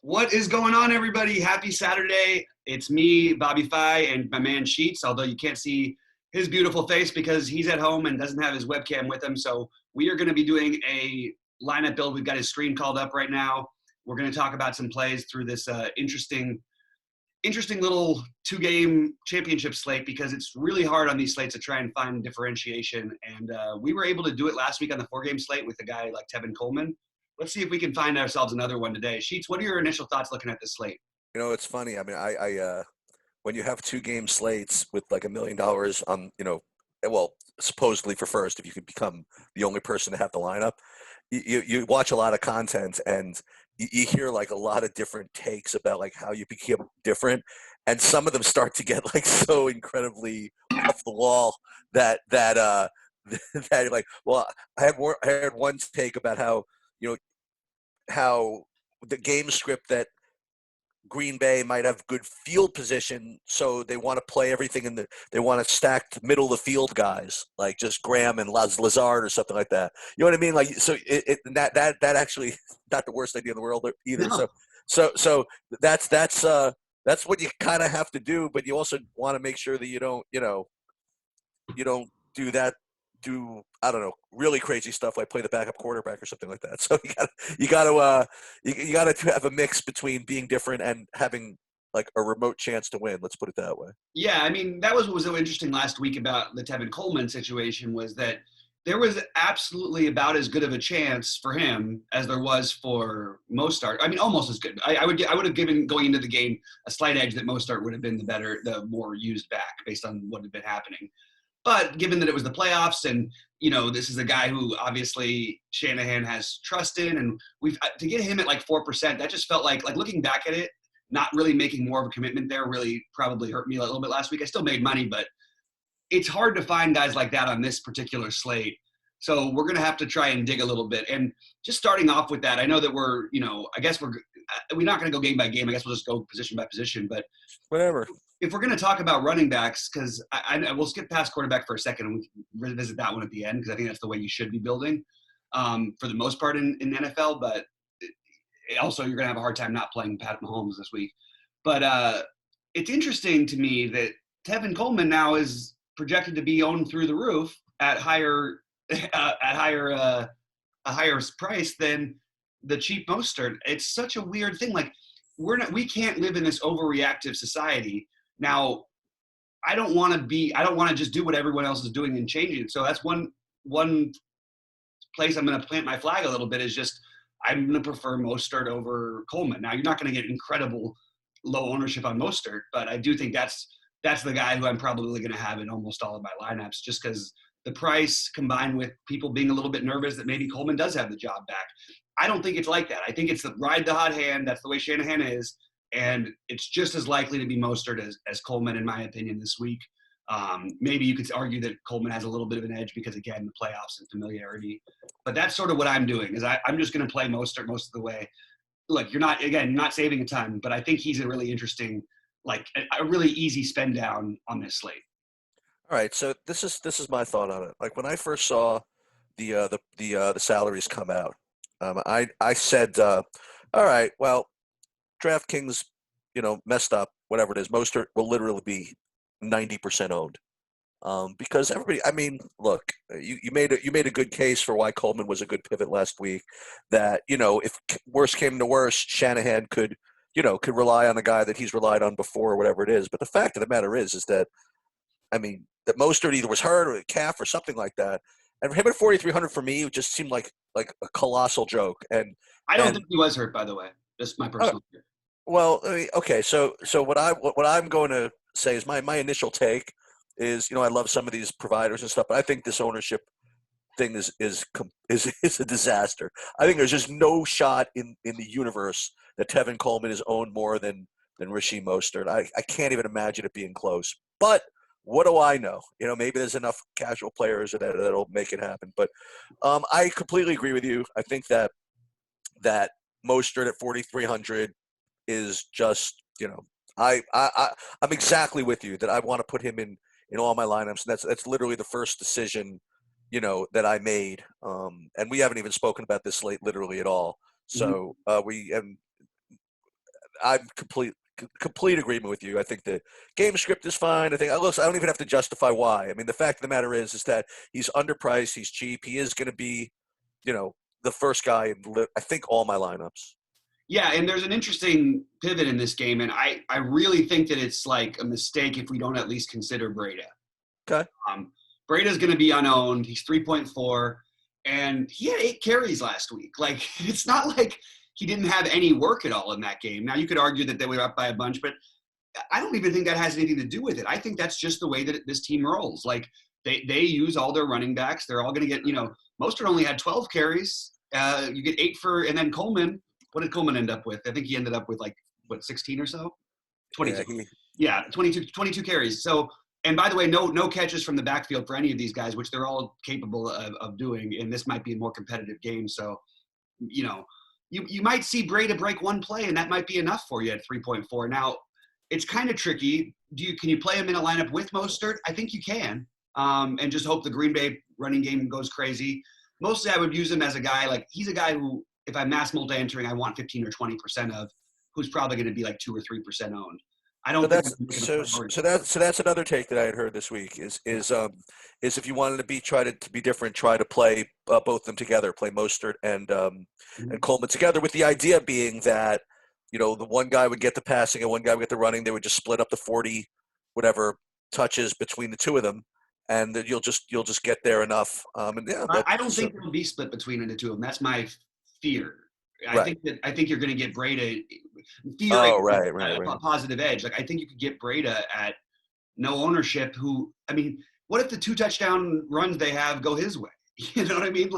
What is going on, everybody? Happy Saturday. It's me, BobbyFi, and my man Sheets, although you can't see his beautiful face because he's at home and doesn't have his webcam with him. So we are going to be doing a lineup build. We've got his screen called up right now. We're going to talk about some plays through this interesting little two-game championship slate because it's really hard on these slates to try and find differentiation. And we were able to do it last week on the four-game slate with a guy like Tevin Coleman. Let's see if we can find ourselves another one today. Sheets, what are your initial thoughts looking at this slate? It's funny. I mean, when you have two game slates with like $1 million on, well, supposedly for first, if you could become the only person to have the lineup, you watch a lot of content and you hear like a lot of different takes about like how you became different, and some of them start to get like so incredibly off the wall that that you're like, well, I had one take about how you know how the game script that Green Bay might have good field position, so they want to play everything they want to stack middle of the field guys like just Graham and Lazard or something like that. You know what I mean? Like so, that actually not the worst idea in the world either. No. So that's what you kind of have to do, but you also want to make sure that you don't do that. Do I don't know really crazy stuff like play the backup quarterback or something like that. So you got to have a mix between being different and having like a remote chance to win. Let's put it that way. Yeah, I mean, that was what was so interesting last week about the Tevin Coleman situation was that there was absolutely about as good of a chance for him as there was for Mostert. I mean, almost as good. I would have given going into the game a slight edge that Mostert would have been the more used back based on what had been happening. But given that it was the playoffs and, this is a guy who obviously Shanahan has trust in, and we've to get him at like 4%, that just felt like looking back at it, not really making more of a commitment there really probably hurt me a little bit last week. I still made money, but it's hard to find guys like that on this particular slate. So we're going to have to try and dig a little bit. And just starting off with that, I know that I guess we're not going to go game by game. I guess we'll just go position by position. But Whatever. if we're going to talk about running backs, because we'll skip past quarterback for a second and we can revisit that one at the end because I think that's the way you should be building for the most part in NFL. But also, you're going to have a hard time not playing Pat Mahomes this week. But it's interesting to me that Tevin Coleman now is projected to be owned through the roof at a higher price than the cheap Mostert. It's such a weird thing. Like we can't live in this overreactive society. Now, I don't want to just do what everyone else is doing and changing it. So that's one place I'm going to plant my flag a little bit is just I'm going to prefer Mostert over Coleman. Now, you're not going to get incredible low ownership on Mostert, but I do think that's the guy who I'm probably going to have in almost all of my lineups just because the price combined with people being a little bit nervous that maybe Coleman does have the job back. I don't think it's like that. I think it's the ride the hot hand. That's the way Shanahan is. And it's just as likely to be Mostert as Coleman, in my opinion, this week. Maybe you could argue that Coleman has a little bit of an edge because, again, the playoffs and familiarity. But that's sort of what I'm doing is I'm just going to play Mostert most of the way. Look, you're not saving a ton, but I think he's a really interesting, like a really easy spend down on this slate. All right. So this is my thought on it. Like when I first saw the salaries come out, I said, all right, well, DraftKings, messed up, whatever it is. Mostert will literally be 90% owned. Because everybody, I mean, look, you made a good case for why Coleman was a good pivot last week. That if worse came to worse, Shanahan could rely on the guy that he's relied on before, or whatever it is. But the fact of the matter is that I mean that Mostert either was hurt or a calf or something like that, and him at 4,300 for me, it just seemed like a colossal joke. I don't And think he was hurt, by the way. That's my uh, personal view. well, okay, so what I'm going to say is my initial take is I love some of these providers and stuff, but I think this ownership thing is a disaster. I think there's just no shot in the universe that Tevin Coleman is owned more than Rishi Mostert. I can't even imagine it being close. But what do I know? Maybe there's enough casual players that'll make it happen. But I completely agree with you. I think that Mostert at 4,300 is just I'm exactly with you that I want to put him in all my lineups, and that's literally the first decision that I made. And we haven't even spoken about this slate literally at all. Mhm. So we and I'm complete agreement with you. I think the game script is fine. I think I don't even have to justify why. I mean, the fact of the matter is that he's underpriced, he's cheap, he is going to be, the first guy in I think all my lineups. Yeah, and there's an interesting pivot in this game, and I really think that it's like a mistake if we don't at least consider Breda. Okay. Breda's going to be unowned. He's 3.4, and he had 8 carries last week. Like, it's not like he didn't have any work at all in that game. Now, you could argue that they were up by a bunch, but I don't even think that has anything to do with it. I think that's just the way that this team rolls. Like, they use all their running backs. They're all going to get, Mostert only had 12 carries. You get 8 and then Coleman. What did Coleman end up with? I think he ended up with 16 or so? 22. Yeah, 22 carries. So, and by the way, no catches from the backfield for any of these guys, which they're all capable of doing. And this might be a more competitive game. So, you might see Breda break one play, and that might be enough for you at 3.4. Now, it's kind of tricky. Can you play him in a lineup with Mostert? I think you can, and just hope the Green Bay running game goes crazy. Mostly, I would use him as a guy he's a guy who, if I'm mass multi-entering, I want 15 or 20% of, who's probably going to be 2 or 3% owned. I don't think that's another take that I had heard this week is if you wanted to try to be different, try to play both of them together, play Mostert and Coleman together, with the idea being that the one guy would get the passing and one guy would get the running. They would just split up the 40 whatever touches between the two of them, and that you'll just get there enough. I don't think it'll be split between the two of them. That's my fear. Right. I think you're going to get Breda. Right. Positive edge. I think you could get Breda at no ownership. What if the 2 touchdown runs they have go his way? You know what I mean?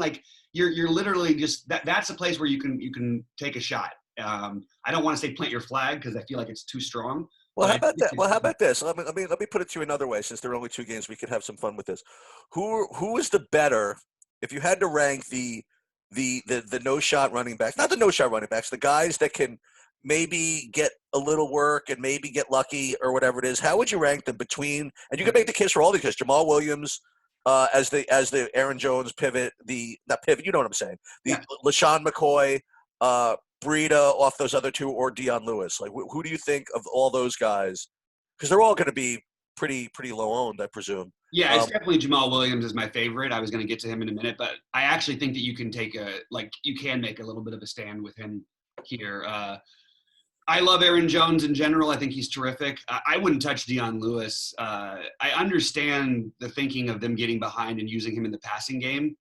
You're literally just that's a place where you can take a shot. I don't want to say plant your flag because I feel like it's too strong. Well, how about that? Well, how about this? Let me put it to you another way. Since there are only 2 games, we could have some fun with this. Who is the better? If you had to rank the no shot running backs, not the no shot running backs, the guys that can maybe get a little work and maybe get lucky or whatever it is, how would you rank them between? And you can make the case for all these guys: Jamal Williams as the Aaron Jones pivot, not pivot, you know what I'm saying? LaShawn McCoy, Breida off those other 2, or Dion Lewis. Who do you think of all those guys? Because they're all going to be pretty low owned, I presume. Yeah, it's definitely Jamal Williams is my favorite. I was going to get to him in a minute, but I actually think that you can you can make a little bit of a stand with him here. I love Aaron Jones in general. I think he's terrific. I wouldn't touch Dion Lewis. I understand the thinking of them getting behind and using him in the passing game.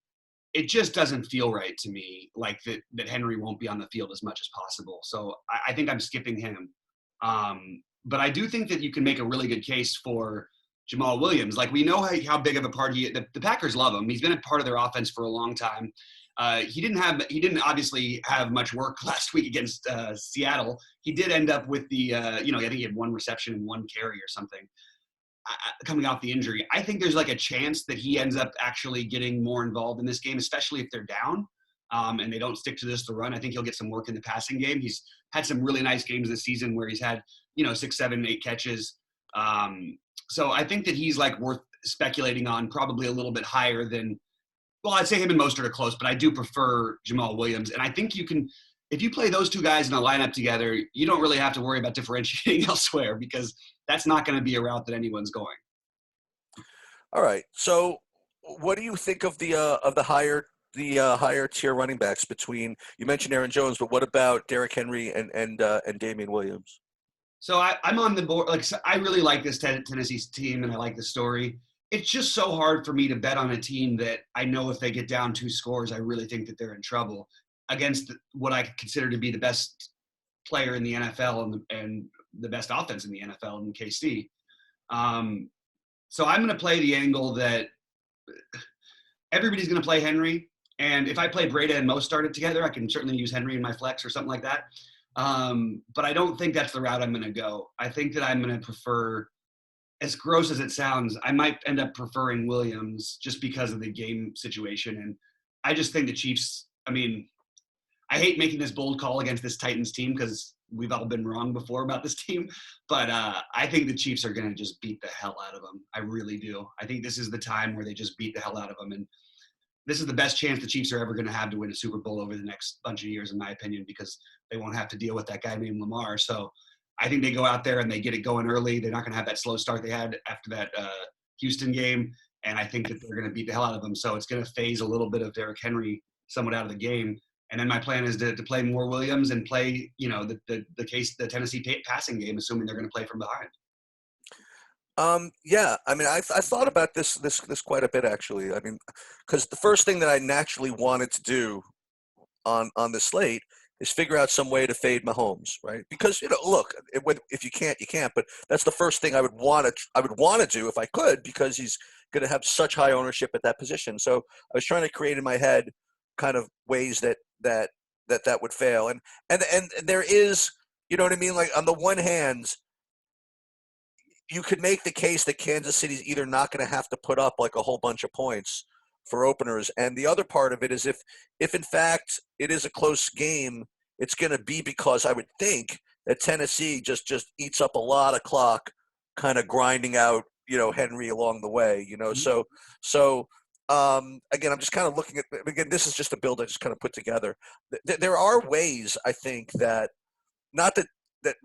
It just doesn't feel right to me, that Henry won't be on the field as much as possible. So I think I'm skipping him. But I do think that you can make a really good case for Jamal Williams. We know how big of a part the Packers love him. He's been a part of their offense for a long time. He didn't obviously have much work last week against Seattle. He did end up with I think he had 1 reception and 1 carry or something coming off the injury. I think there's a chance that he ends up actually getting more involved in this game, especially if they're down and they don't stick to the run. I think he'll get some work in the passing game. He's had some really nice games this season where he's had 6, 7, 8 catches. So I think that he's worth speculating on, probably a little bit higher than. Well, I'd say him and Mostert are close, but I do prefer Jamal Williams. And I think you can, if you play those 2 guys in a lineup together, you don't really have to worry about differentiating elsewhere, because that's not going to be a route that anyone's going. All right. So what do you think of the higher tier running backs between, you mentioned Aaron Jones, but what about Derrick Henry and Damian Williams? So I'm on the board. I really like this Tennessee team, and I like the story. It's just so hard for me to bet on a team that I know if they get down 2 scores, I really think that they're in trouble against what I consider to be the best player in the NFL and the best offense in the NFL in KC. So I'm going to play the angle that everybody's going to play Henry. And if I play Breda and Mostert it together, I can certainly use Henry in my flex or something like that. But I don't think that's the route I'm going to go. I think that I'm going to prefer, as gross as it sounds, I might end up preferring Williams just because of the game situation. And I just think the Chiefs, I hate making this bold call against this Titans team because we've all been wrong before about this team. But I think the Chiefs are going to just beat the hell out of them. I really do. I think this is the time where they just beat the hell out of them. And this is the best chance the Chiefs are ever going to have to win a Super Bowl over the next bunch of years, in my opinion, because they won't have to deal with that guy named Lamar. So I think they go out there and they get it going early. They're not going to have that slow start they had after that Houston game. And I think that they're going to beat the hell out of them. So it's going to phase a little bit of Derrick Henry somewhat out of the game. And then my plan is to play more Williams and play, the Tennessee passing game, assuming they're going to play from behind. Yeah, I mean, I thought about this quite a bit, actually. I mean, because the first thing that I naturally wanted to do on the slate is figure out some way to fade Mahomes, right? Because look, if you can't, you can't. But that's the first thing I would want to do if I could, because he's going to have such high ownership at that position. So I was trying to create in my head kind of ways that would fail, and there is, you know what I mean? Like, on the one hand, you could make the case that Kansas City's either not going to have to put up like a whole bunch of points for openers, and the other part of it is if in fact it is a close game, it's going to be because I would think that Tennessee just eats up a lot of clock, kind of grinding out Henry along the way. Mm-hmm. So again, I'm just kind of looking at, again, this is just a build I just kind of put together. There are ways, I think, that not that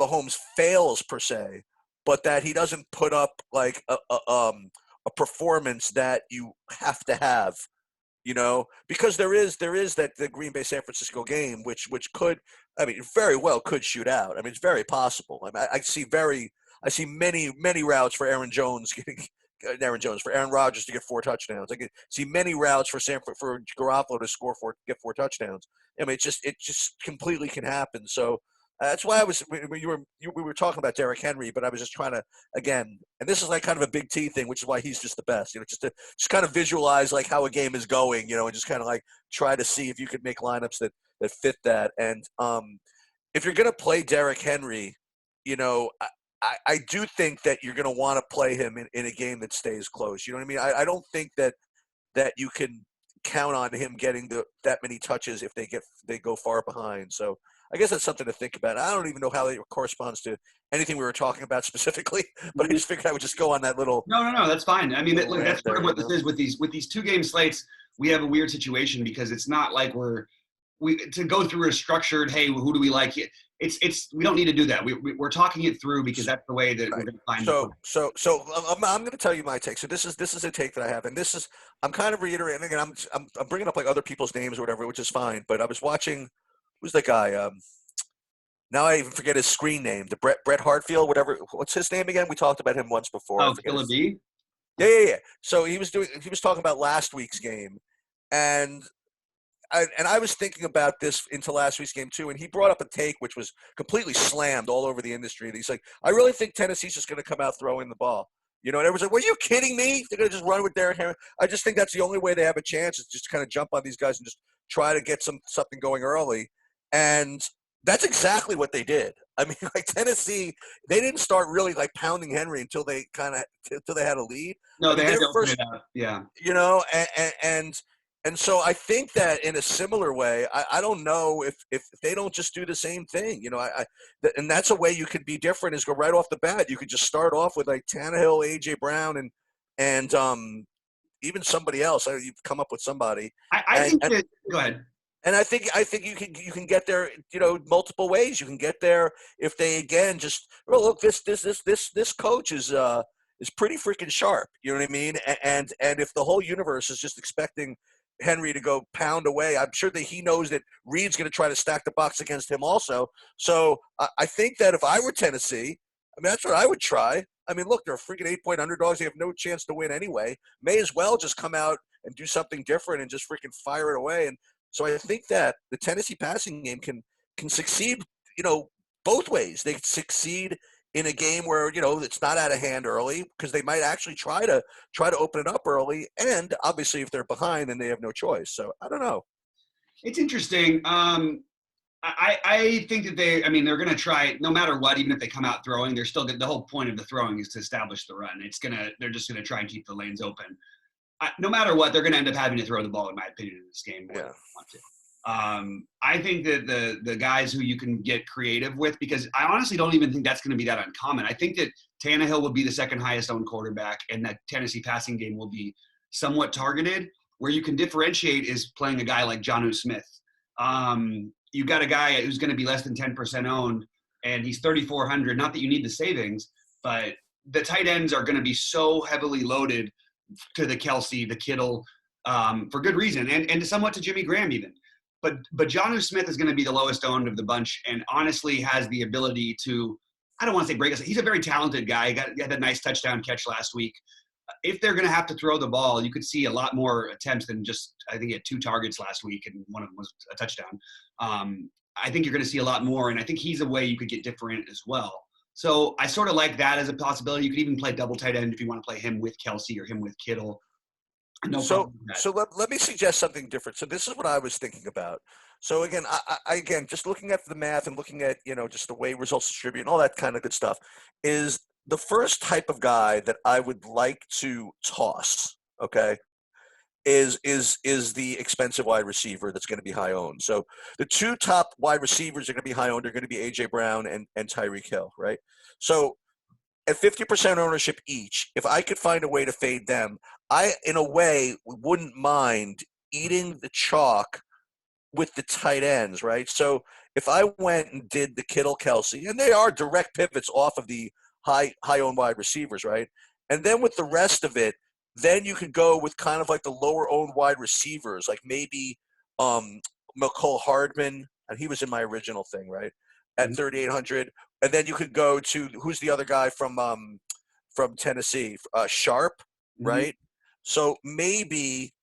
Mahomes fails per se, but that he doesn't put up like a performance that you have to have, because there is that the Green Bay San Francisco game, which could, I mean, very well could shoot out. I mean, it's very possible. I mean, I see many routes for Aaron Rodgers to get 4 touchdowns. I can see many routes for Garoppolo to get 4 touchdowns. I mean, it just completely can happen. So that's why we were talking about Derrick Henry, but I was just trying to, again, and this is like kind of a Big T thing, which is why he's just the best, just kind of visualize like how a game is going, and just kind of like try to see if you could make lineups that fit that. And if you're going to play Derrick Henry, I do think that you're going to want to play him in a game that stays close. You know what I mean? I don't think that you can count on him getting that many touches if they go far behind. So I guess that's something to think about. I don't even know how it corresponds to anything we were talking about specifically, but I just figured I would just go on that little. No, that's fine. I mean, look, that's part of what this is with these 2-game slates. We have a weird situation because it's not like we to go through a structured, hey, who do we like? It's we don't need to do that. We're talking it through because that's the way that we're going to find it. So I'm going to tell you my take. So this is a take that I have, and I'm kind of reiterating, and I'm bringing up like other people's names or whatever, which is fine. But I was watching. Who's the guy? Now I even forget his screen name. The Brett Hartfield, whatever. What's his name again? We talked about him once before. Oh, Killer B? Yeah. So he was talking about last week's game, and I was thinking about this into last week's game too, and he brought up a take which was completely slammed all over the industry. And he's like, I really think Tennessee's just going to come out throwing the ball. And everyone's like, were you kidding me? They're going to just run with Derrick Henry. I just think that's the only way they have a chance, is just to kind of jump on these guys and just try to get something going early. And that's exactly what they did. I mean, like, Tennessee, they didn't start really like pounding Henry until they had a lead. No, they had to open it up. Yeah. And so I think that in a similar way, I don't know if they don't just do the same thing. And that's a way you could be different, is go right off the bat. You could just start off with like Tannehill, A.J. Brown, and even somebody else. You've come up with somebody. Go ahead. And I think you can get there, multiple ways. You can get there if they, again, just, well, look, this coach is pretty freaking sharp. You know what I mean? And if the whole universe is just expecting Henry to go pound away, I'm sure that he knows that Reed's going to try to stack the box against him also. So I think that if I were Tennessee, I mean, that's what I would try. I mean, look, they're freaking 8-point underdogs. They have no chance to win anyway. May as well just come out and do something different and just freaking fire it away. And so I think that the Tennessee passing game can succeed, both ways. They succeed in a game where, it's not out of hand early, because they might actually try to open it up early. And obviously if they're behind, then they have no choice. So I don't know. It's interesting. I think that they're going to try, no matter what, even if they come out throwing, they're still the whole point of the throwing is to establish the run. They're just going to try and keep the lanes open. No matter what, they're going to end up having to throw the ball, in my opinion, in this game. Yeah. I think that the guys who you can get creative with, because I honestly don't even think that's going to be that uncommon. I think that Tannehill will be the second highest owned quarterback, and that Tennessee passing game will be somewhat targeted. Where you can differentiate is playing a guy like Jonnu Smith. You got a guy who's going to be less than 10% owned, and he's 3,400. Not that you need the savings, but the tight ends are going to be so heavily loaded to the Kelsey, the Kittle, for good reason, and somewhat to Jimmy Graham even. But Jonnu Smith is going to be the lowest owned of the bunch, and honestly has the ability to, I don't want to say break us. He's a very talented guy. He had a nice touchdown catch last week. If they're going to have to throw the ball, you could see a lot more attempts than just, I think he had 2 targets last week and one of them was a touchdown. I think you're going to see a lot more, and I think he's a way you could get different as well. So I sort of like that as a possibility. You could even play double tight end if you want to play him with Kelsey or him with Kittle. No So, let me suggest something different. So this is what I was thinking about. So again, I again, just looking at the math and looking at, just the way results distribute and all that kind of good stuff, is the first type of guy that I would like to toss, okay, is the expensive wide receiver that's going to be high owned. So the 2 top wide receivers are going to be high owned. They're going to be A.J. Brown and Tyreek Hill, right? So at 50% ownership each, if I could find a way to fade them, I, in a way, wouldn't mind eating the chalk with the tight ends, right? So if I went and did the Kittle, Kelsey, and they are direct pivots off of the high-owned wide receivers, right? And then with the rest of it, then you could go with kind of like the lower-owned wide receivers, like maybe McCole Hardman, and he was in my original thing, right, at 3,800. And then you could go to, who's the other guy from Tennessee, Sharp, right? So maybe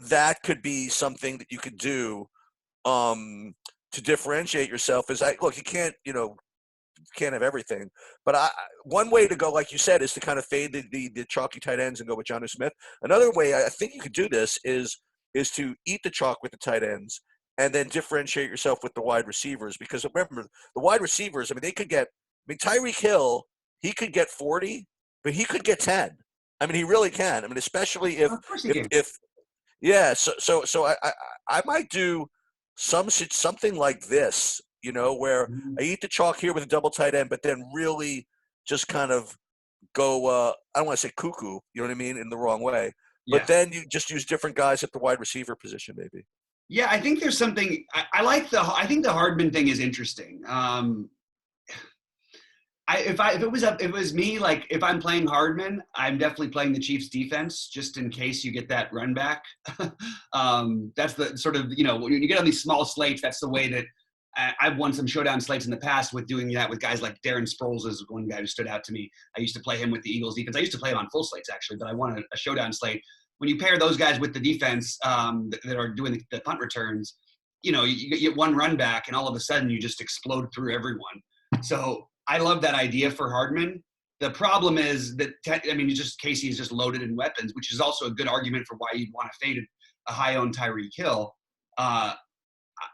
that could be something that you could do to differentiate yourself. Is look, you can't have everything, but one way to go, like you said, is to kind of fade the chalky tight ends and go with Jonnu Smith. Another way I think you could do this is to eat the chalk with the tight ends and then differentiate yourself with the wide receivers. Because remember, the wide receivers, I mean, they could get, Tyreek Hill, he could get 40, but he could get 10. I mean, he really can. I mean, especially if yeah. So I might do something like this, where I eat the chalk here with a double tight end, but then really just kind of go, I don't want to say cuckoo, you know what I mean, in the wrong way. Yeah. But then you just use different guys at the wide receiver position, maybe. Yeah, I think there's something. I think the Hardman thing is interesting. If it was me, like if I'm playing Hardman, I'm definitely playing the Chiefs defense just in case you get that run back. That's the sort of, when you get on these small slates, that's the way that I've won some showdown slates in the past with doing that with guys like Darren Sproles is one guy who stood out to me. I used to play him with the Eagles defense. I used to play him on full slates actually, but I won a showdown slate. When you pair those guys with the defense that are doing the punt returns, you get one run back and all of a sudden you just explode through everyone. So I love that idea for Hardman. The problem is that, Casey is just loaded in weapons, which is also a good argument for why you'd want to fade a high-owned Tyreek Hill.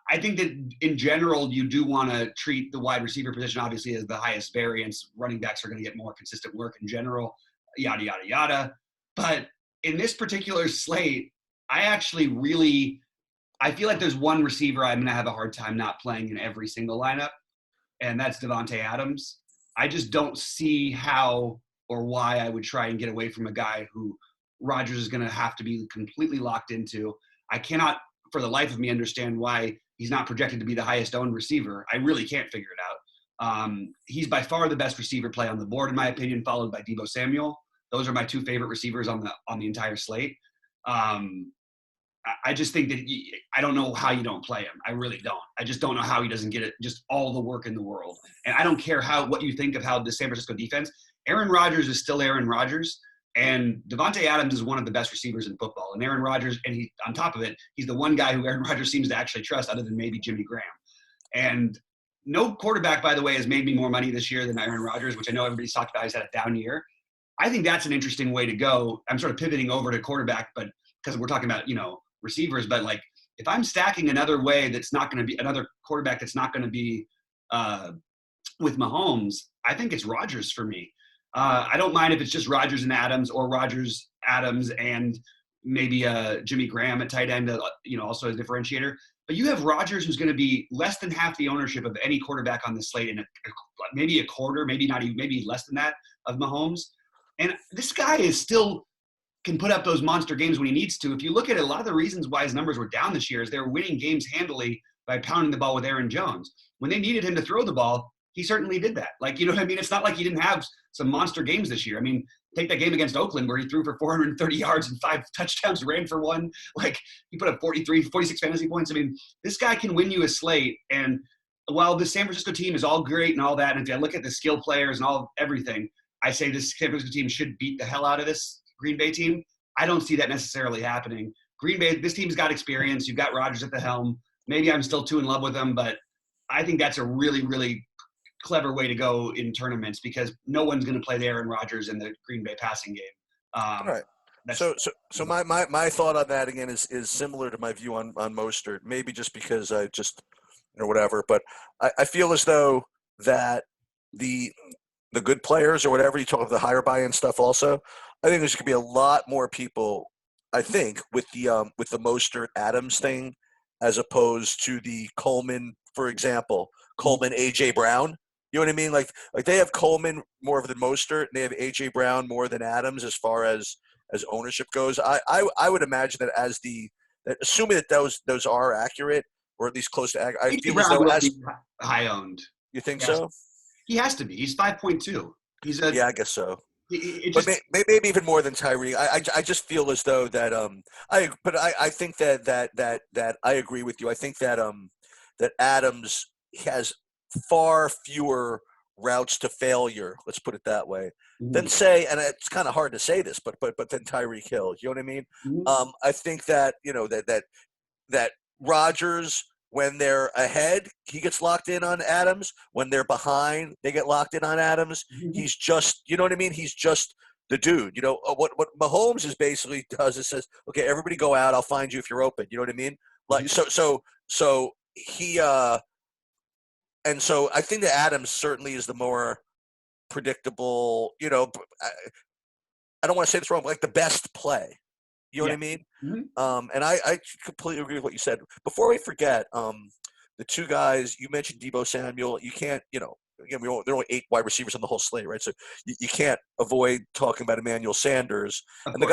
I think that in general, you do want to treat the wide receiver position obviously as the highest variance. Running backs are going to get more consistent work in general, yada, yada, yada. But in this particular slate, I feel like there's one receiver I'm going to have a hard time not playing in every single lineup, and that's Davante Adams. I just don't see how or why I would try and get away from a guy who Rodgers is going to have to be completely locked into. I cannot, for the life of me, understand why he's not projected to be the highest owned receiver. I really can't figure it out. He's by far the best receiver play on the board, in my opinion, followed by Deebo Samuel. Those are my 2 favorite receivers on the entire slate. I just think that I don't know how you don't play him. I really don't. I just don't know how he doesn't get it, just all the work in the world. And I don't care what you think of how the San Francisco defense, Aaron Rodgers is still Aaron Rodgers, and Davante Adams is one of the best receivers in football. And Aaron Rodgers, and he, on top of it, he's the one guy who Aaron Rodgers seems to actually trust other than maybe Jimmy Graham. And no quarterback, by the way, has made me more money this year than Aaron Rodgers, which I know everybody's talked about. He's had a down year. I think that's an interesting way to go. I'm sort of pivoting over to quarterback, but because we're talking about, receivers, but like if I'm stacking another way that's not going to be another quarterback that's not going to be with Mahomes, I think it's Rodgers for me. I don't mind if it's just Rodgers and Adams or Rodgers, Adams, and maybe Jimmy Graham at tight end, also as a differentiator. But you have Rodgers, who's going to be less than half the ownership of any quarterback on the slate, and maybe a quarter, maybe not even, maybe less than that of Mahomes. And this guy is still can put up those monster games when he needs to. If you look at it, a lot of the reasons why his numbers were down this year is they were winning games handily by pounding the ball with Aaron Jones. When they needed him to throw the ball, he certainly did that. Like, you know what I mean? It's not like he didn't have some monster games this year. I mean, take that game against Oakland where he threw for 430 yards and 5 touchdowns, ran for 1. Like, he put up 46 fantasy points. I mean, this guy can win you a slate. And while the San Francisco team is all great and all that, and if I look at the skill players and everything, I say this San Francisco team should beat the hell out of this Green Bay team. I don't see that necessarily happening. Green Bay, this team's got experience. You've got Rodgers at the helm. Maybe I'm still too in love with him, but I think that's a really, really clever way to go in tournaments because no one's going to play the Aaron Rodgers in the Green Bay passing game. All right. So my thought on that again is similar to my view on Mostert. Maybe just because I just whatever, but I feel as though that the good players or whatever you talk about the higher buy-in stuff. Also, I think there's going to be a lot more people. I think with the Mostert Adams thing, as opposed to the Coleman, for example, Coleman AJ Brown. You know what I mean? Like they have Coleman more than Mostert, and they have AJ Brown more than Adams as far as ownership goes. I would imagine that assuming that those are accurate or at least close to accurate, I feel as though as high owned. You think so? He has to be. He's 5.2. Yeah, I guess so. But maybe even more than Tyree. I just feel as though that I think that I agree with you. I think that that Adams has far fewer routes to failure, let's put it that way, than say, and it's kind of hard to say this, but then Tyreek Hill. You know what I mean? I think that that Rodgers, when they're ahead, he gets locked in on Adams. When they're behind, they get locked in on Adams. He's just, you know what I mean? He's just the dude. You know what Mahomes is basically does is says, okay, everybody go out. I'll find you if you're open. You know what I mean? Like so he and so I think that Adams certainly is the more predictable. You know, I don't want to say this wrong, but like the best play. You know what I mean? And I completely agree with what you said. Before we forget, the two guys you mentioned, Deebo Samuel. You can't, again, there are only 8 wide receivers on the whole slate, right? So you can't avoid talking about Emmanuel Sanders. And the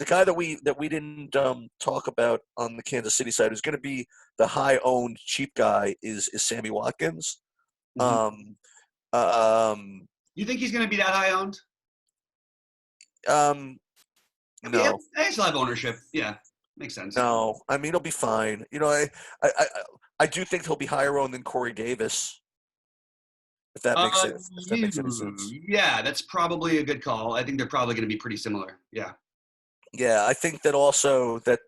guy that we didn't talk about on the Kansas City side, who's going to be the high owned cheap guy, is Sammy Watkins. You think he's going to be that high owned? No, I still have ownership. Yeah, makes sense. No, I mean he'll be fine. I do think he'll be higher owned than Corey Davis. If that makes sense. If that makes any sense. Yeah, that's probably a good call. I think they're probably going to be pretty similar. Yeah. Yeah, I think that also that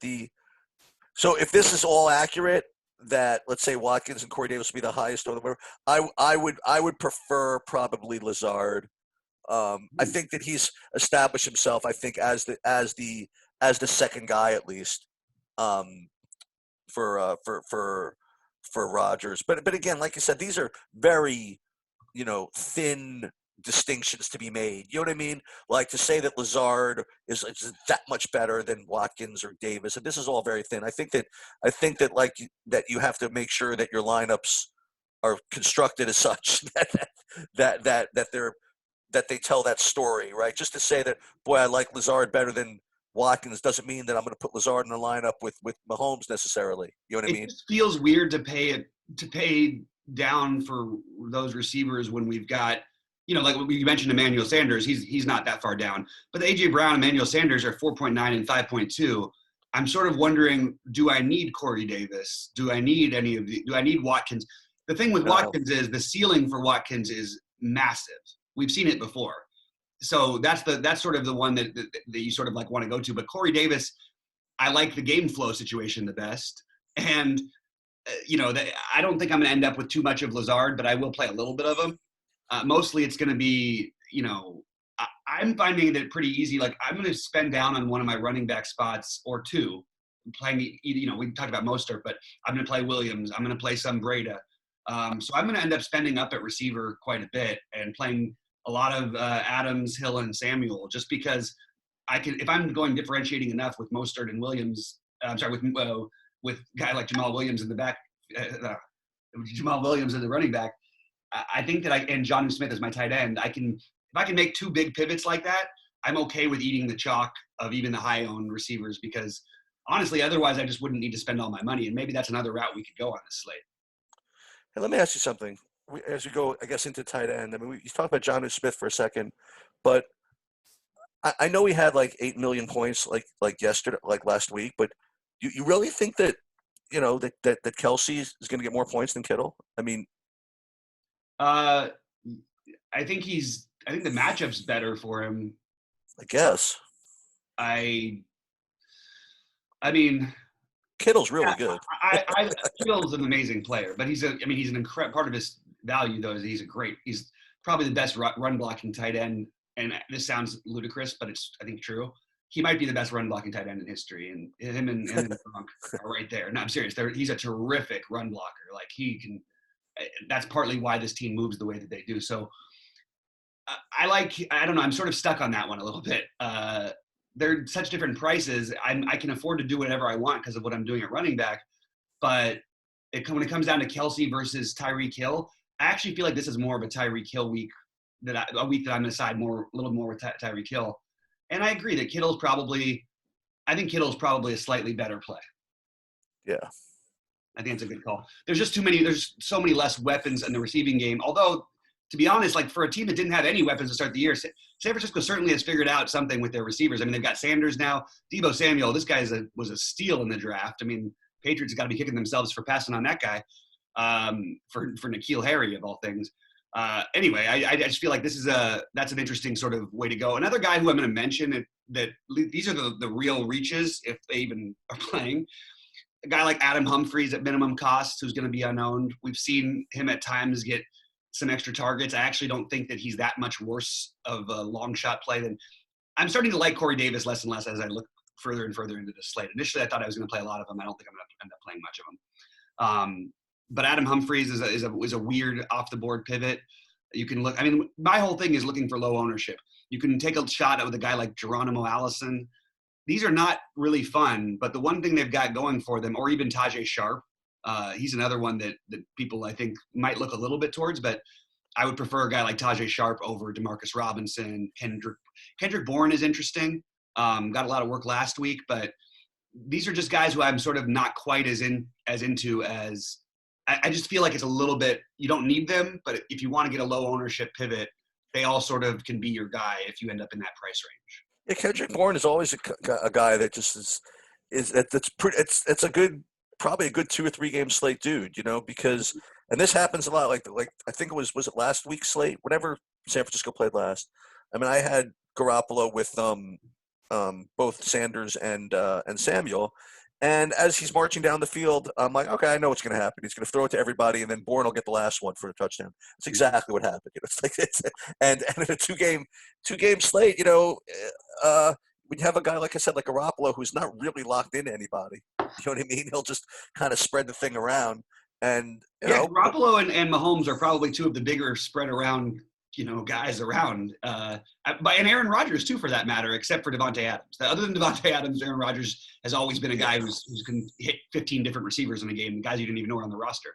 so if this is all accurate, that let's say Watkins and Corey Davis will be the highest or whatever, I would prefer probably Lazard. I think that he's established himself. I think as the second guy at least for Rodgers. But again, like I said, these are very thin distinctions to be made. You know what I mean? Like to say that Lazard is that much better than Watkins or Davis, and this is all very thin. I think that that you have to make sure that your lineups are constructed as such that they tell that story, right? Just to say that, boy, I like Lazard better than Watkins doesn't mean that I'm going to put Lazard in the lineup with Mahomes necessarily. You know what I mean? It just feels weird to pay down for those receivers when we've got, like you mentioned Emmanuel Sanders, he's not that far down. But the A.J. Brown and Emmanuel Sanders are 4.9 and 5.2. I'm sort of wondering, do I need Corey Davis? Do I need do I need Watkins? The thing with Watkins is the ceiling for Watkins is massive. We've seen it before. So that's sort of the one that you sort of like want to go to. But Corey Davis, I like the game flow situation the best. And, I don't think I'm going to end up with too much of Lazard, but I will play a little bit of him. Mostly it's going to be, I'm finding it pretty easy. Like I'm going to spend down on one of my running back spots or two. Playing, we talked about Mostert, but I'm going to play Williams. I'm going to play some Breda. So I'm going to end up spending up at receiver quite a bit and playing a lot of Adams, Hill, and Samuel, just because I can. If I'm going differentiating enough with Mostert and Williams, with a guy like Jamal Williams in the back, Jamal Williams in the running back, I think that and Jonnu Smith as my tight end. If I can make 2 big pivots like that, I'm okay with eating the chalk of even the high owned receivers because honestly, otherwise I just wouldn't need to spend all my money. And maybe that's another route we could go on this slate. Hey, let me ask you something. As we go, I guess, into tight end, I mean, you talked about John Smith for a second, but I know he had like 8 million points like yesterday, like last week, but you really think that that Kelsey is going to get more points than Kittle? I mean, Uh, I think the matchup's better for him. I guess I I mean, Kittle's really good. Kittle's an amazing player, but he's an incredible part of his value though is he's probably the best run blocking tight end. And this sounds ludicrous, but it's I think true. He might be the best run blocking tight end in history, and him and Gronk are right there. No, I'm serious. He's a terrific run blocker. Like he can. That's partly why this team moves the way that they do. So I don't know. I'm sort of stuck on that one a little bit. They're such different prices. I can afford to do whatever I want because of what I'm doing at running back. But when it comes down to Kelsey versus Tyreek Hill, I actually feel like this is more of a Tyreek Hill week a week that I'm going to side a little more with Tyreek Hill. And I agree that I think Kittle's probably a slightly better play. Yeah. I think it's a good call. There's so many less weapons in the receiving game. Although, to be honest, like for a team that didn't have any weapons to start the year, San Francisco certainly has figured out something with their receivers. I mean, they've got Sanders now. Deebo Samuel, this guy was a steal in the draft. I mean, Patriots got to be kicking themselves for passing on that guy, for N'Keal Harry of all things. Anyway, I just feel like that's an interesting sort of way to go. Another guy who I'm going to mention that these are the real reaches if they even are playing. A guy like Adam Humphries at minimum cost who's going to be unowned. We've seen him at times get some extra targets. I actually don't think that he's that much worse of a long shot play than I'm starting to like Corey Davis less and less as I look further and further into the slate. Initially, I thought I was going to play a lot of them. I don't think I'm going to end up playing much of them. But Adam Humphries is a weird off the board pivot. You can look. I mean, my whole thing is looking for low ownership. You can take a shot at with a guy like Geronimo Allison. These are not really fun, but the one thing they've got going for them, or even Tajay Sharp, he's another one that people I think might look a little bit towards, but I would prefer a guy like Tajay Sharp over Demarcus Robinson. Kendrick Bourne is interesting. Got a lot of work last week, but these are just guys who I'm sort of not quite as into as I just feel like it's a little bit, you don't need them, but if you want to get a low ownership pivot, they all sort of can be your guy if you end up in that price range. Yeah, Kendrick Bourne is always a guy that just it's a good, probably a good 2 or 3 game slate dude, because, and this happens a lot. Like I think was it last week's slate, whenever San Francisco played last. I mean, I had Garoppolo with both Sanders and Samuel. And as he's marching down the field, I'm like, okay, I know what's going to happen. He's going to throw it to everybody, and then Bourne will get the last one for a touchdown. That's exactly what happened. It's like and in a two game slate, when you have a guy like I said, like Garoppolo, who's not really locked into anybody, you know what I mean? He'll just kind of spread the thing around, and Garoppolo and Mahomes are probably two of the bigger spread around guys around. And Aaron Rodgers, too, for that matter, except for Devontae Adams. Other than Devontae Adams, Aaron Rodgers has always been a guy who can hit 15 different receivers in a game, guys you didn't even know are on the roster.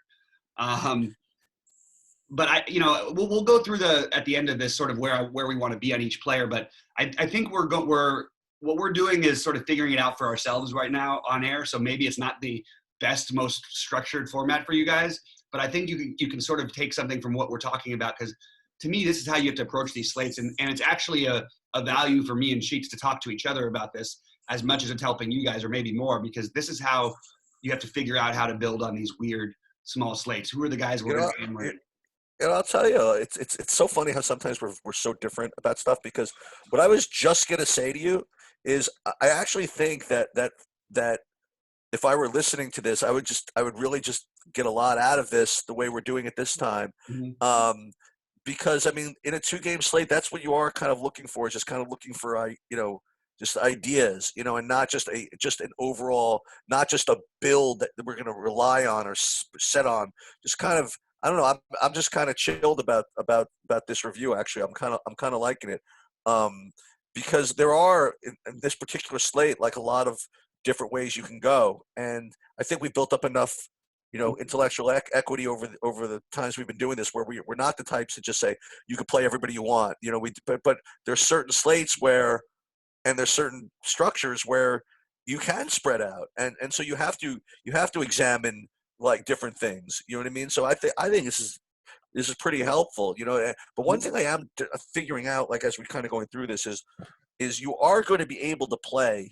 But we'll go through at the end of this sort of where we want to be on each player. But I think what we're doing is sort of figuring it out for ourselves right now on air. So maybe it's not the best, most structured format for you guys, but I think you can sort of take something from what we're talking about because to me, this is how you have to approach these slates. And it's actually a value for me and Sheets to talk to each other about this as much as it's helping you guys or maybe more, because this is how you have to figure out how to build on these weird small slates. Who are the guys we're going to game with? I'll tell you, it's so funny how sometimes we're so different about stuff, because what I was just going to say to you is I actually think that if I were listening to this, I would really just get a lot out of this the way we're doing it this time. Mm-hmm. Because I mean, in a 2 game slate, that's what you are kind of looking for, is just kind of looking for, just ideas, and not just an overall, not just a build that we're going to rely on or set on. Just kind of, I don't know. I'm just kind of chilled about this review. Actually, I'm kind of liking it, because there are in this particular slate like a lot of different ways you can go, and I think we built up enough intellectual equity over the times we've been doing this, where we're not the types to just say you can play everybody you want. But there's certain slates where, and there's certain structures where you can spread out, and so you have to examine like different things. You know what I mean? So I think this is pretty helpful. But one thing I am figuring out, like as we're kind of going through this, is you are going to be able to play,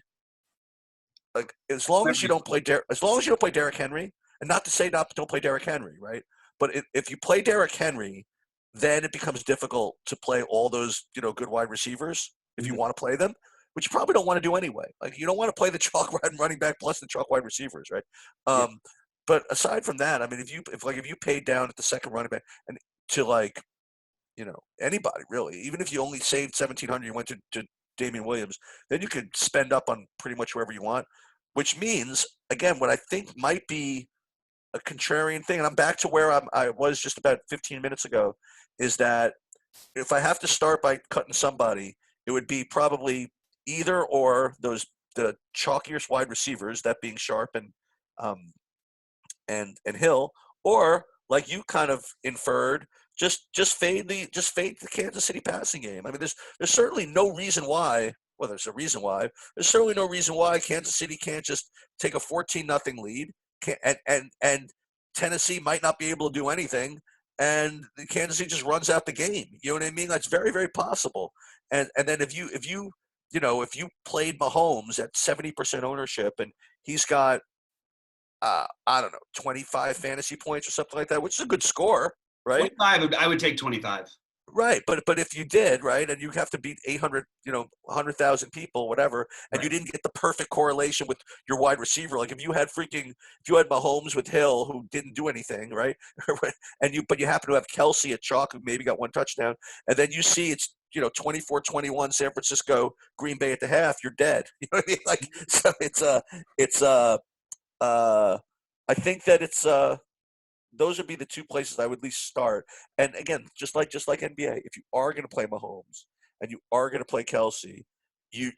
like as long as you don't play Derrick Henry, and not to say don't play Derrick Henry, right? But if you play Derrick Henry, then it becomes difficult to play all those good wide receivers if you want to play them, which you probably don't want to do anyway. Like you don't want to play the chalk running back plus the chalk wide receivers, right? But aside from that, I mean, if you paid down at the second running back and to anybody really, even if you only saved 1,700, you went to Damian Williams, then you could spend up on pretty much wherever you want, which means, again, what I think might be a contrarian thing, and I'm back to where I was just about 15 minutes ago, is that if I have to start by cutting somebody, it would be probably either or the chalkiest wide receivers, that being Sharp and Hill, or like you kind of inferred, just fade the Kansas City passing game. I mean, there's certainly no reason why. Well, there's a reason why. There's certainly no reason why Kansas City can't just take a 14-0 lead, and Tennessee might not be able to do anything, and Kansas City just runs out the game. You know what I mean? That's very, very possible. And then if you played Mahomes at 70% ownership and he's got I don't know, 25 fantasy points or something like that, which is a good score, right? 25, I would take 25. Right, but if you did, right, and you have to beat 800, 100,000 people, whatever, and you didn't get the perfect correlation with your wide receiver, like if you had Mahomes with Hill who didn't do anything, right, but you happen to have Kelsey at chalk who maybe got one touchdown, and then you see it's 24-21 San Francisco, Green Bay at the half, you're dead. You know what I mean? Like, so I think that it's those would be the two places I would at least start. And again, just like NBA, if you are going to play Mahomes and you are going to play Kelsey, you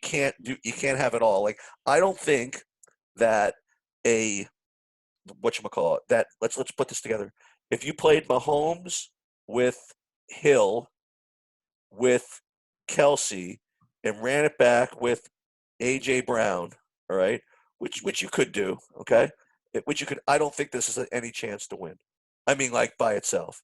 can't have it all. Like I don't think that let's put this together. If you played Mahomes with Hill, with Kelsey, and ran it back with AJ Brown, all right, which you could do, okay. Which you could. I don't think this is any chance to win. I mean, like by itself.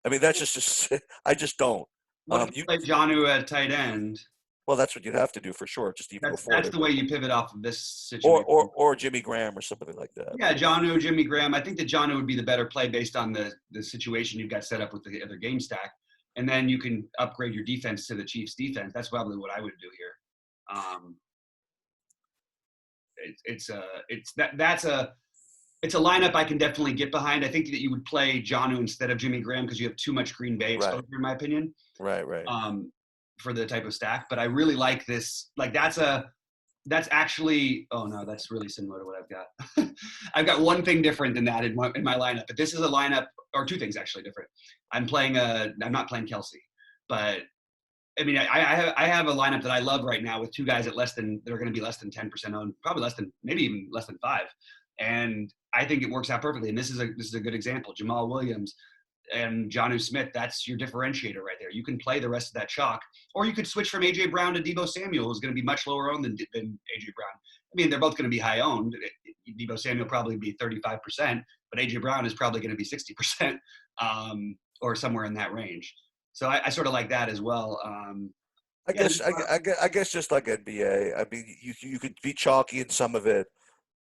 I mean, that's just. I just don't. What if you play Jonnu at tight end? Well, that's what you'd have to do for sure. Just even before. That's the way you pivot off of this situation. Or Jimmy Graham or something like that. Yeah, Jonnu, Jimmy Graham. I think that Jonnu would be the better play based on the situation you've got set up with the other game stack, and then you can upgrade your defense to the Chiefs' defense. That's probably what I would do here. It's a lineup I can definitely get behind. I think that you would play Jonnu instead of Jimmy Graham because you have too much Green Bay exposure, in my opinion. Right. For the type of stack, but I really like this. Like that's actually. Oh no, that's really similar to what I've got. I've got one thing different than that in my lineup, but this is a lineup, or two things actually different. I'm not playing Kelsey, but I mean, I have a lineup that I love right now with two guys that are going to be less than 10% owned, probably maybe even less than 5%. And I think it works out perfectly. And this is a good example. Jamal Williams and Jonnu Smith, that's your differentiator right there. You can play the rest of that chalk, or you could switch from A.J. Brown to Deebo Samuel, who's going to be much lower owned than A.J. Brown. I mean, they're both going to be high owned. Deebo Samuel probably be 35%, but A.J. Brown is probably going to be 60%, or somewhere in that range. So I sort of like that as well. I guess just like NBA. I mean, you could be chalky in some of it.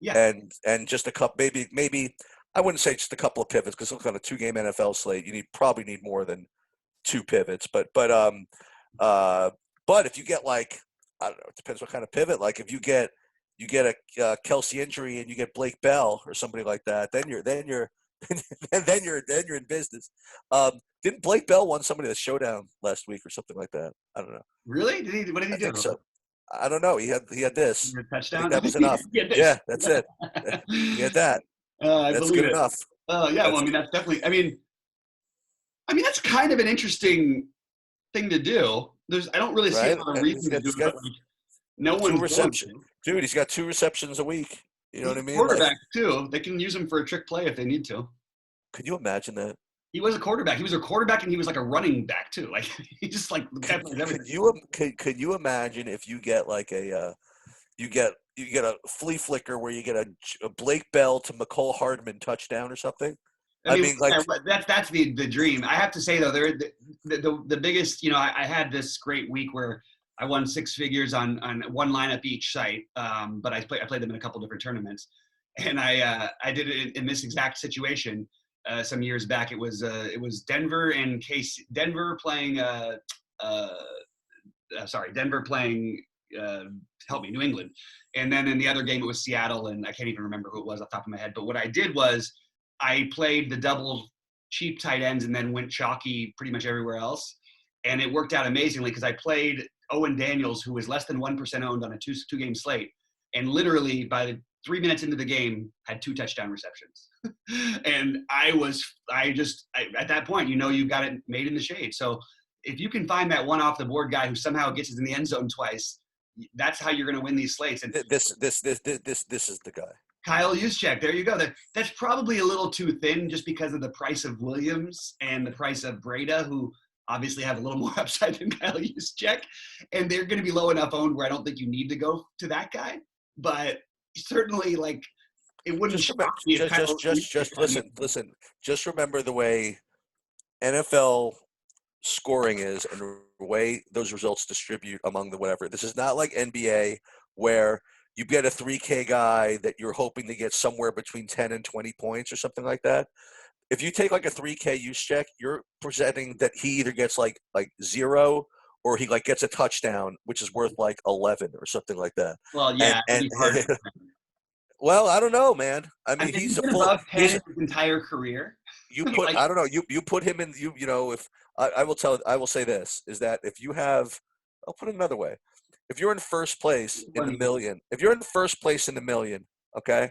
Yeah. And just a couple, maybe I wouldn't say just a couple of pivots because look, on a 2-game NFL slate, you probably need more than 2 pivots. But if you get like, I don't know, it depends what kind of pivot. Like if you get a Kelsey injury and you get Blake Bell or somebody like that, then you're in business. Didn't Blake Bell won somebody the showdown last week or something like that? I don't know. Really? What did he do? So. I don't know. He had this. Touchdown. That was enough. Yeah, that's it. He had that. That's good enough. Yeah. Well, I mean, that's definitely. I mean, that's kind of an interesting thing to do. I don't really see a lot of reason to do it. No one reception, dude. He's got 2 receptions a week. You know He's what a I mean? Like, quarterback too. They can use him for a trick play if they need to. could you imagine that? He was a quarterback. He was a quarterback and he was like a running back too. Like he just like the guy Could plays could everything. you could you imagine if you get like you get a flea flicker where you get a Blake Bell to McCole Hardman touchdown or something? I I mean, mean, like, that's the dream. I have to say though, the biggest. I had this great week where I won six figures on one lineup each site. But I played them in a couple different tournaments, and I did it in this exact situation some years back. It was Denver and Denver playing uh, Denver playing uh, help me, New England, and then in the other game it was Seattle, and I can't even remember who it was off the top of my head. But what I did was I played the double cheap tight ends and then went chalky pretty much everywhere else, and it worked out amazingly because I played Owen Daniels, who was less than 1% owned on a two game slate, and literally by the 3 minutes into the game had two touchdown receptions. And at that point, you got it made in the shade. So if you can find that one off the board guy who somehow gets us in the end zone twice, that's how you're going to win these slates. And this is the guy. Kyle Juszczyk, there you go. That's probably a little too thin just because of the price of Williams and the price of Breda, who obviously have a little more upside than Kyle Juszczyk. And they're going to be low enough owned where I don't think you need to go to that guy. But certainly, like, it wouldn't Just shock remember, me if Kyle Juszczyk listen. Just remember the way NFL scoring is and the way those results distribute among the whatever. This is not like NBA where you get a 3K guy that you're hoping to get somewhere between 10 and 20 points or something like that. If you take like a 3K use check, you're presenting that he either gets like zero or he like gets a touchdown, which is worth like 11 or something like that. Well, yeah, And it'd be hard. well, I don't know, man. I mean, He's he's a been full. above 10 He's his entire career. you put. Like, I don't know. You put him in. You know if I will say this is that if you have, I'll put it another way. If you're in first place in the million, if you're in first place in the million, okay,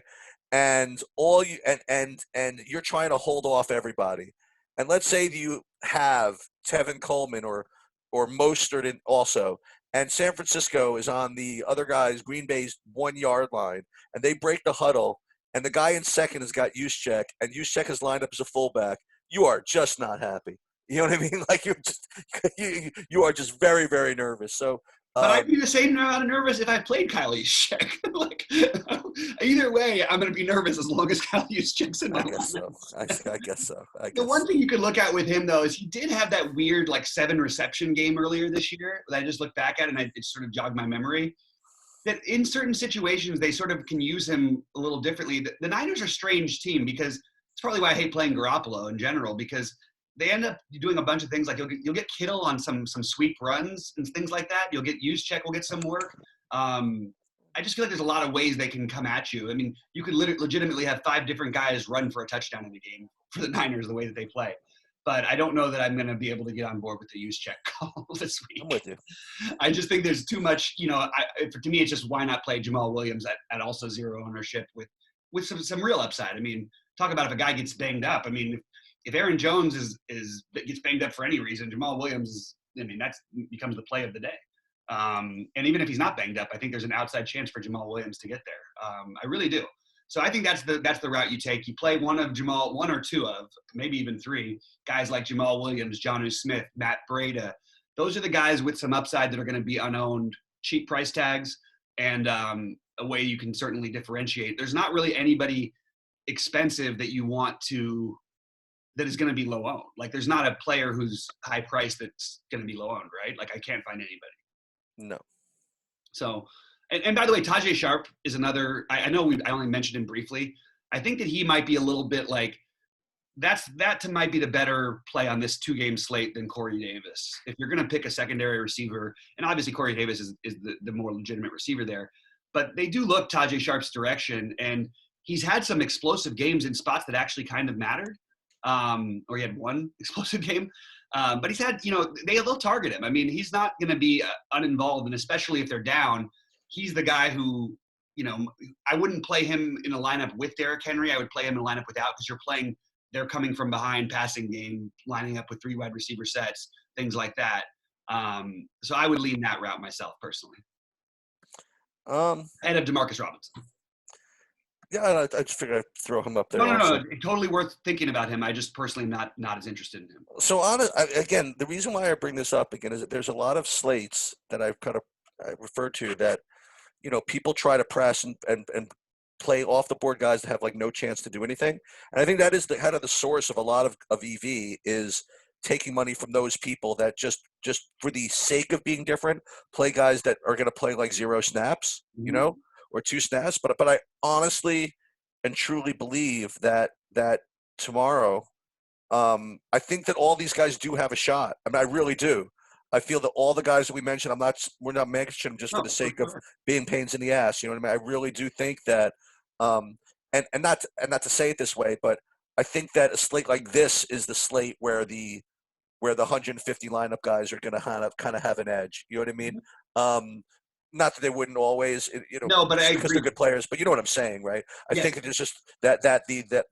and all you and you're trying to hold off everybody, and let's say you have Tevin Coleman or Mostert in also, and San Francisco is on the other guy's Green Bay's 1 yard line, and they break the huddle, and the guy in second has got Juszczyk, and Juszczyk is lined up as a fullback, you are just not happy. You know what I mean? Like you're just you are just very very nervous. So but I'd be the same amount of nervous if I played Kyle Juszczyk. Like, either way, I'm going to be nervous as long as Kyle Juszczyk's in my I guess so. I guess so. The one thing you could look at with him, though, is he did have that weird, like, 7 reception game earlier this year that I just looked back at and it sort of jogged my memory. That in certain situations, they sort of can use him a little differently. The Niners are a strange team because it's probably why I hate playing Garoppolo in general, because they end up doing a bunch of things like you'll get Kittle on some sweep runs and things like that. You'll get Juszczyk will get some work. I just feel like there's a lot of ways they can come at you. I mean, you could legitimately have 5 different guys run for a touchdown in the game for the Niners the way that they play. But I don't know that I'm going to be able to get on board with the Juszczyk call this week. I'm with you. I just think there's too much, to me, it's just why not play Jamal Williams at also zero ownership with some real upside. I mean, talk about if a guy gets banged up. I mean, if Aaron Jones gets banged up for any reason, Jamal Williams, that becomes the play of the day. And even if he's not banged up, I think there's an outside chance for Jamal Williams to get there. I really do. So I think that's the route you take. You play one or two of, maybe even 3 guys like Jamal Williams, Jonnu Smith, Matt Breda. Those are the guys with some upside that are going to be unowned, cheap price tags, and a way you can certainly differentiate. There's not really anybody expensive that you want to that is going to be low owned. Like there's not a player who's high priced that's going to be low owned, right? Like I can't find anybody. No. So, and by the way, Tajay Sharp is another. I know I only mentioned him briefly. I think that he might be a little bit like might be the better play on this 2-game slate than Corey Davis. If you're going to pick a secondary receiver, and obviously Corey Davis is the more legitimate receiver there, but they do look Tajay Sharp's direction, and he's had some explosive games in spots that actually kind of mattered. Or he had one explosive game. But he's had, they'll target him. I mean, he's not going to be uninvolved, and especially if they're down, he's the guy who, I wouldn't play him in a lineup with Derrick Henry. I would play him in a lineup without, because they're coming from behind passing game, lining up with 3 wide receiver sets, things like that. So I would lean that route myself personally. Ahead of Demarcus Robinson. Yeah, I just figured I'd throw him up No, there no, also. no. Totally worth thinking about him. I just personally not as interested in him. So again, the reason why I bring this up again is that there's a lot of slates that I've kind of I refer to that people try to press and play off the board guys that have like no chance to do anything. And I think that is the kind of the source of a lot of EV is taking money from those people that just for the sake of being different, play guys that are going to play like 0 snaps, Mhm. or 2 snaps. But I honestly and truly believe that tomorrow, I think that all these guys do have a shot. I mean, I really do. I feel that all the guys that we mentioned, we're not mentioning just for the No, for sake of sure. being pains in the ass. You know what I mean? I really do think that, and not to say it this way, but I think that a slate like this is the slate where the 150 lineup guys are going to kind of have an edge. You know what I mean? Um, Not that they wouldn't always, No, but I just because agree. they're good players, but you know what I'm saying, right? I think Yes. that it's just that the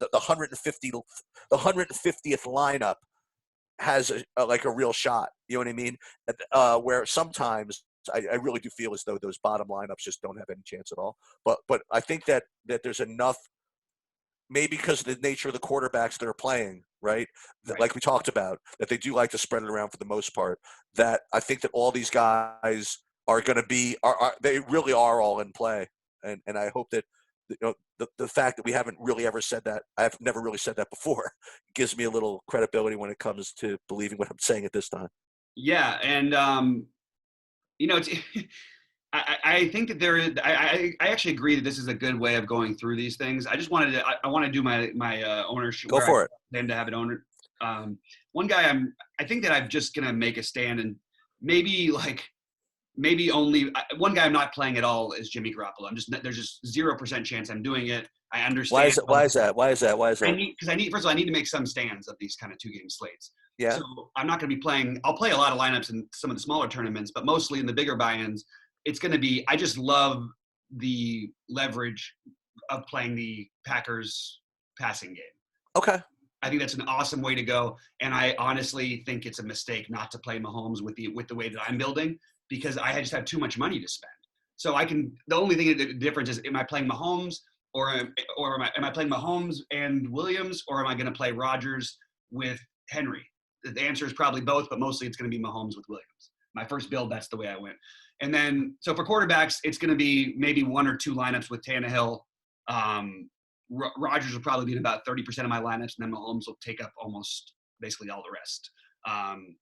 150th lineup has like a real shot. You know what I mean? Where sometimes I really do feel as though those bottom lineups just don't have any chance at all. But I think that there's enough, maybe because of the nature of the quarterbacks that are playing, right? That, Right. like we talked about, that they do like to spread it around for the most part. That I think that all these guys are going to be are they really are all in play, and I hope that the fact that we haven't really ever said that, I've never really said that before, gives me a little credibility when it comes to believing what I'm saying at this time. Yeah, and it's. I think that there is. I actually agree that this is a good way of going through these things. I just wanted to. I want to do my ownership Go where I for it. plan to have an owner. One guy I think that I'm just gonna make a stand and maybe like maybe only one guy I'm not playing at all is Jimmy Garoppolo. There's just 0% chance I'm doing it. I Why understand. is it? Why is that? Why is that? Why is I that? need because I need first of all I need to make some stands of these kind of 2 game slates. So Yeah. I'm not going to be playing. I'll play a lot of lineups in some of the smaller tournaments, but mostly in the bigger buy-ins, it's going to be. I just love the leverage of playing the Packers passing game. Okay. I think that's an awesome way to go, and I honestly think it's a mistake not to play Mahomes with the way that I'm building because I just have too much money to spend. So I can. The only thing the difference is, am I playing Mahomes or am I playing Mahomes and Williams, or am I going to play Rodgers with Henry? The answer is probably both, but mostly it's going to be Mahomes with Williams. My first build, that's the way I went. And then, so for quarterbacks, it's going to be maybe 1 or 2 lineups with Tannehill. Rodgers will probably be in about 30% of my lineups, and then Mahomes will take up almost basically all the rest. Um,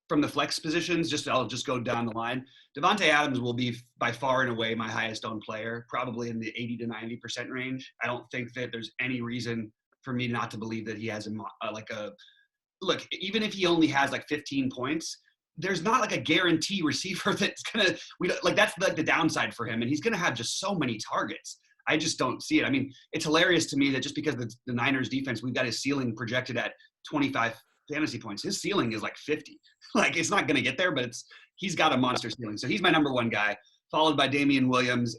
from the flex positions, I'll just go down the line. Devontae Adams will be by far and away my highest owned player, probably in the 80 to 90% range. I don't think that there's any reason for me not to believe that he has a look. Even if he only has like 15 points, there's not like a guarantee receiver that's gonna that's like the downside for him, and he's gonna have just so many targets. I just don't see it. I mean, it's hilarious to me that just because the Niners defense, we've got his ceiling projected at 25 fantasy points. His ceiling is like 50. Like it's not going to get there, but he's got a monster ceiling. So he's my number 1 guy, followed by Damian Williams,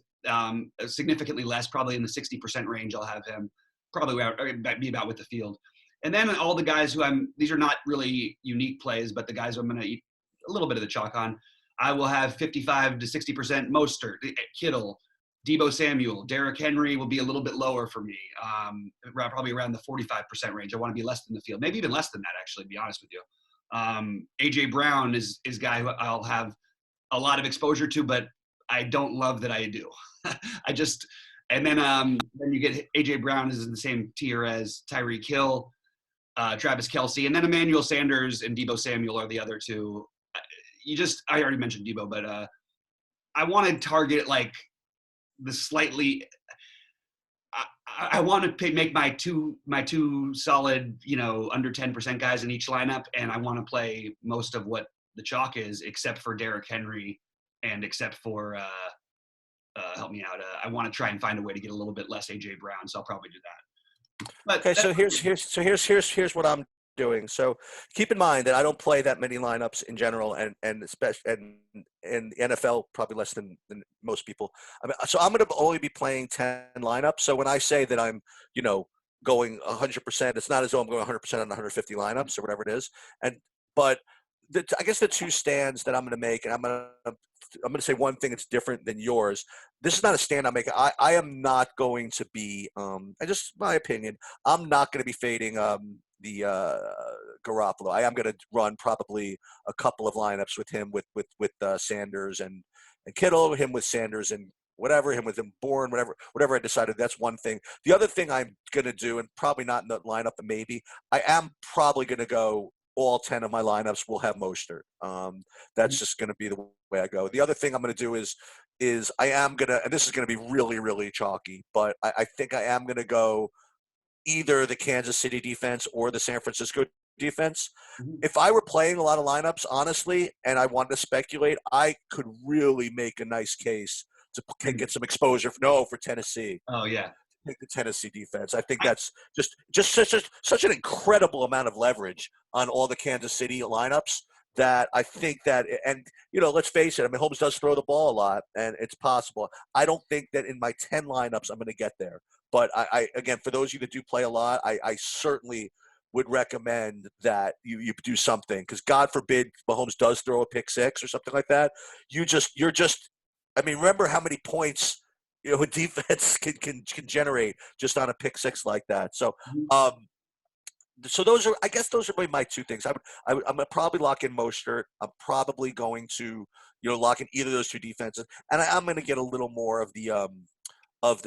significantly less, probably in the 60% range. I'll have him probably be about with the field. And then all the guys these are not really unique plays, but the guys I'm going to eat a little bit of the chalk on. I will have 55 to 60% Mostert, Kittle, Debo Samuel, Derrick Henry will be a little bit lower for me, probably around the 45% range. I want to be less than the field, maybe even less than that, actually, to be honest with you. AJ Brown is a guy who I'll have a lot of exposure to, but I don't love that I do. And then you get AJ Brown is in the same tier as Tyreek Hill, Travis Kelce, and then Emmanuel Sanders and Debo Samuel are the other 2. I already mentioned Debo, but I want to target like the slightly. I want to make my two solid, under 10% guys in each lineup, and I want to play most of what the chalk is, except for Derrick Henry, and except for help me out. I want to try and find a way to get a little bit less AJ Brown, so I'll probably do that. But Okay, so here's what I'm doing. So keep in mind that I don't play that many lineups in general, and especially and the NFL probably less than most people. I mean, so I'm going to only be playing 10 lineups. So when I say that I'm going 100%, it's not as though I'm going 100% on 150 lineups or whatever it is. But I guess the two stands that I'm going to make, and I'm going to say one thing that's different than yours. This is not a stand I'm making. I am not going to be, and just my opinion, I'm not going to be fading the Garoppolo. I am going to run probably a couple of lineups with him with Sanders and Kittle, him with Sanders and whatever, him with him Bourne, whatever I decided. That's one thing. The other thing I'm going to do, and probably not in the lineup, but maybe I am probably going to go all 10 of my lineups will have Mostert. That's just going to be the way I go. The other thing I'm going to do is I am going to, and this is going to be really, really chalky, but I think I am going to go either the Kansas City defense or the San Francisco defense. Mhm. If I were playing a lot of lineups, honestly, and I wanted to speculate, I could really make a nice case to get some exposure for Tennessee. Oh yeah. Pick the Tennessee defense. I think that's just such an incredible amount of leverage on all the Kansas City lineups that I think that, and let's face it, I mean, Holmes does throw the ball a lot, and it's possible. I don't think that in my 10 lineups I'm going to get there. But I again, for those of you that do play a lot, I certainly would recommend that you do something, because God forbid Mahomes does throw a pick six or something like that. You're just. I mean, remember how many points a defense can generate just on a pick six like that. So, so I guess those are my two things. I'm gonna probably lock in Mostert. I'm probably going to lock in either of those two defenses, and I'm going to get a little more of the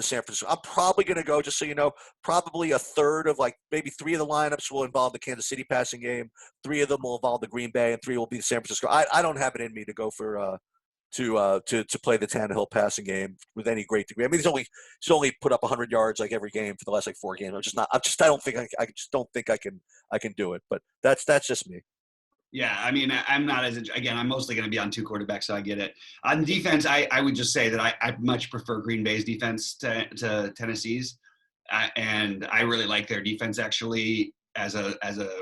San Francisco. I'm probably going to go, just so you know, probably a third of, like, maybe 3 of the lineups will involve the Kansas City passing game, 3 of them will involve the Green Bay, and 3 will be the San Francisco. I don't have it in me to go for to play the Tannehill passing game with any great degree. I mean, he's only put up 100 yards like every game for the last 4 games. I just don't think I can do it. But that's just me. Yeah, I mean, I'm not again, I'm mostly going to be on 2 quarterbacks, so I get it. On defense, I would just say that I much prefer Green Bay's defense to Tennessee's, and I really like their defense actually as another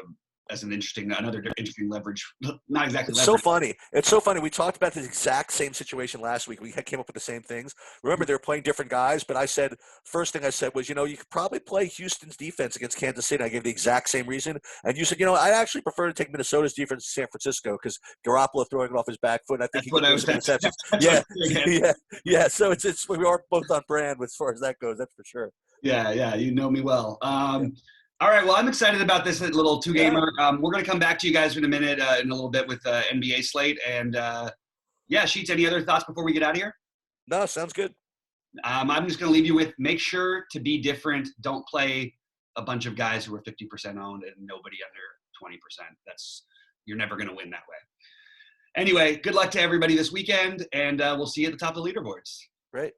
interesting leverage. Not exactly It's so leverage. funny. It's so funny. We talked about this exact same situation last week. We came up with the same things. Remember, they were playing different guys, but first thing I said was, you could probably play Houston's defense against Kansas City. I gave the exact same reason. And you said, I actually prefer to take Minnesota's defense to San Francisco because Garoppolo throwing it off his back foot. And I think That's what I was. interceptions. Yeah. Yeah. So it's we are both on brand as far as that goes. That's for sure. Yeah. You know me well. All right. Well, I'm excited about this little 2-gamer. We're going to come back to you guys in a minute, in a little bit, with NBA slate. And Sheets, any other thoughts before we get out of here? No, sounds good. I'm just going to leave you with, make sure to be different. Don't play a bunch of guys who are 50% owned and nobody under 20%. You're never going to win that way. Anyway, good luck to everybody this weekend, and we'll see you at the top of the leaderboards. Great.